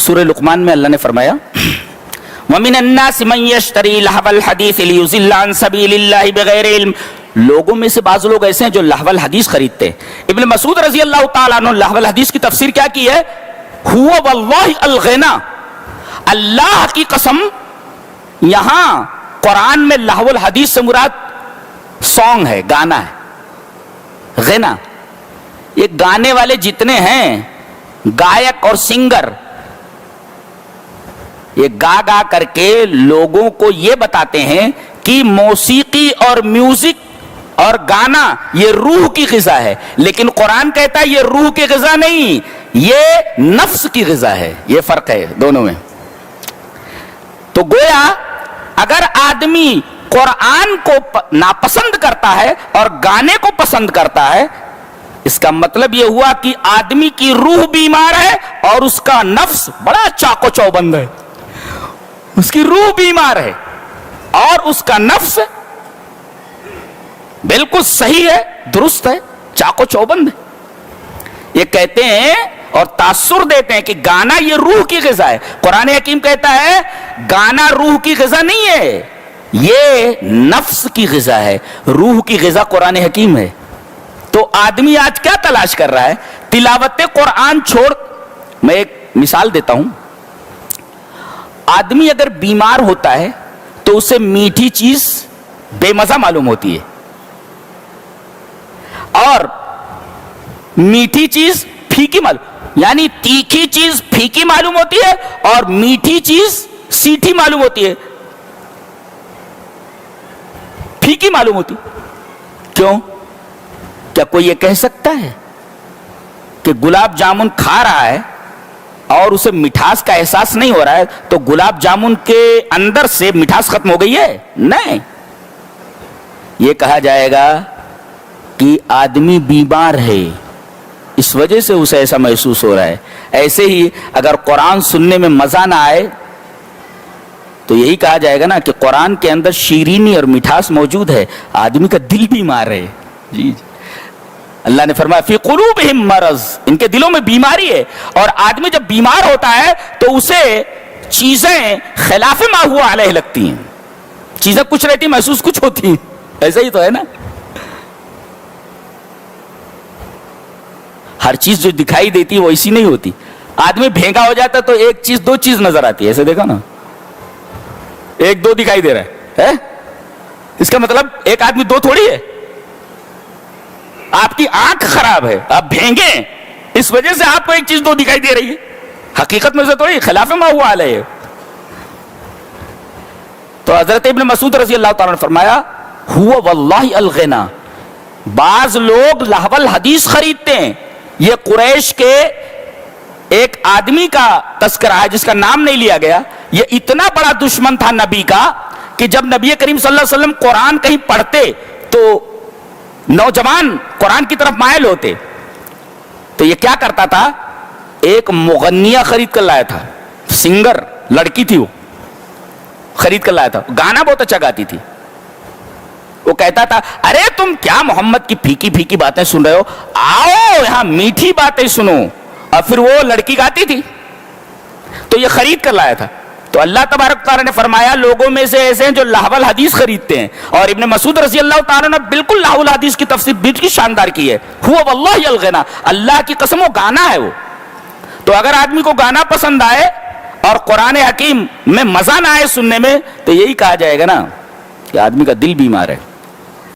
سورہ لقمان میں اللہ نے فرمایا وَمِنَ النَّاسِ مَن يَشْتَرِي لَهْوَ الْحَدِيثِ لِيُضِلَّ عَن سَبِيلِ اللَّهِ بِغَيْرِ علم. لوگوں میں سے بعض لوگ ایسے ہیں جو لہو الحدیث خریدتے ہیں. ابن مسعود رضی اللہ تعالیٰ عنہ لہو الحدیث کی تفسیر کیا کی ہے؟ هُوَ وَاللَّهِ الْغِنَى. اللہ کی قسم یہاں قرآن میں لہو الحدیث سے مراد سانگ ہے، گانا ہے. غنا یہ گانے والے جتنے ہیں گائک اور سنگر، یہ گا گا کر کے لوگوں کو یہ بتاتے ہیں کہ موسیقی اور میوزک اور گانا یہ روح کی غذا ہے، لیکن قرآن کہتا ہے یہ روح کی غذا نہیں، یہ نفس کی غذا ہے. یہ فرق ہے دونوں میں. تو گویا اگر آدمی قرآن کو ناپسند کرتا ہے اور گانے کو پسند کرتا ہے، اس کا مطلب یہ ہوا کہ آدمی کی روح بیمار ہے اور اس کا نفس بڑا چاقو چوبند ہے. اس کی روح بیمار ہے اور اس کا نفس بالکل صحیح ہے، درست ہے، چاقو چوبند ہے. یہ کہتے ہیں اور تاثر دیتے ہیں کہ گانا یہ روح کی غذا ہے. قرآن حکیم کہتا ہے گانا روح کی غذا نہیں ہے، یہ نفس کی غذا ہے. روح کی غذا قرآن حکیم ہے. تو آدمی آج کیا تلاش کر رہا ہے؟ تلاوت قرآن چھوڑ. میں ایک مثال دیتا ہوں. آدمی اگر بیمار ہوتا ہے تو اسے میٹھی چیز بے مزہ معلوم ہوتی ہے اور میٹھی چیز پھیکی معلوم، یعنی تیکھی چیز پھیکی معلوم ہوتی ہے اور میٹھی چیز سیٹھی معلوم ہوتی ہے، پھیکی معلوم ہوتی. کیوں؟ کیا کوئی یہ کہہ سکتا ہے کہ گلاب جامن کھا رہا ہے اور اسے مٹھاس کا احساس نہیں ہو رہا ہے تو گلاب جامن کے اندر سے مٹھاس ختم ہو گئی ہے؟ نہیں. یہ کہا جائے گا کہ آدمی بیمار ہے، اس وجہ سے اسے ایسا محسوس ہو رہا ہے. ایسے ہی اگر قرآن سننے میں مزہ نہ آئے تو یہی کہا جائے گا نا کہ قرآن کے اندر شیرینی اور مٹھاس موجود ہے، آدمی کا دل بیمار ہے. جی اللہ نے فرمایا فی قلوبہم مرض، ان کے دلوں میں بیماری ہے. اور آدمی جب بیمار ہوتا ہے تو اسے چیزیں خلاف ما ہوا علیہ لگتی ہیں. چیزیں کچھ رہتی محسوس کچھ ہوتی ہیں. ایسا ہی تو ہے نا. ہر چیز جو دکھائی دیتی ہے وہ ایسی نہیں ہوتی. آدمی بھینگا ہو جاتا ہے تو ایک چیز دو چیز نظر آتی ہے. ایسے دیکھا نا، ایک دو دکھائی دے رہا ہے. اس کا مطلب ایک آدمی دو تھوڑی ہے. آپ کی آنکھ خراب ہے، آپ بھینگے، اس وجہ سے آپ کو ایک چیز دو دکھائی دے رہی ہے. حقیقت میں سے تھوڑی، خلاف ما ہوا علیہ. تو حضرت ابن مسعود رضی اللہ تعالیٰ نے فرمایا ہوا واللہ الغنا. بعض لوگ لہو الحدیث خریدتے ہیں. یہ قریش کے ایک آدمی کا تذکرہ ہے جس کا نام نہیں لیا گیا. یہ اتنا بڑا دشمن تھا نبی کا کہ جب نبی کریم صلی اللہ علیہ وسلم قرآن کہیں پڑھتے تو نوجوان قرآن کی طرف مائل ہوتے. تو یہ کیا کرتا تھا، ایک مغنیہ خرید کر لایا تھا. سنگر لڑکی تھی، وہ خرید کر لایا تھا. گانا بہت اچھا گاتی تھی. وہ کہتا تھا ارے تم کیا محمد کی پھیکی پھیکی باتیں سن رہے ہو، آؤ یہاں میٹھی باتیں سنو. اور پھر وہ لڑکی گاتی تھی تو یہ خرید کر لایا تھا. تو اللہ تبارک تعالیٰ نے فرمایا لوگوں میں سے ایسے ہیں جو لہو الحدیث خریدتے ہیں. اور ابن مسعود رضی اللہ تعالیٰ نے بالکل لہو الحدیث کی تفسیر بالکل شاندار کی ہے. ہوا واللہ الغنا، اللہ کی قسم وہ گانا ہے. وہ تو اگر آدمی کو گانا پسند آئے اور قرآن حکیم میں مزہ نہ آئے سننے میں تو یہی کہا جائے گا نا کہ آدمی کا دل بیمار ہے.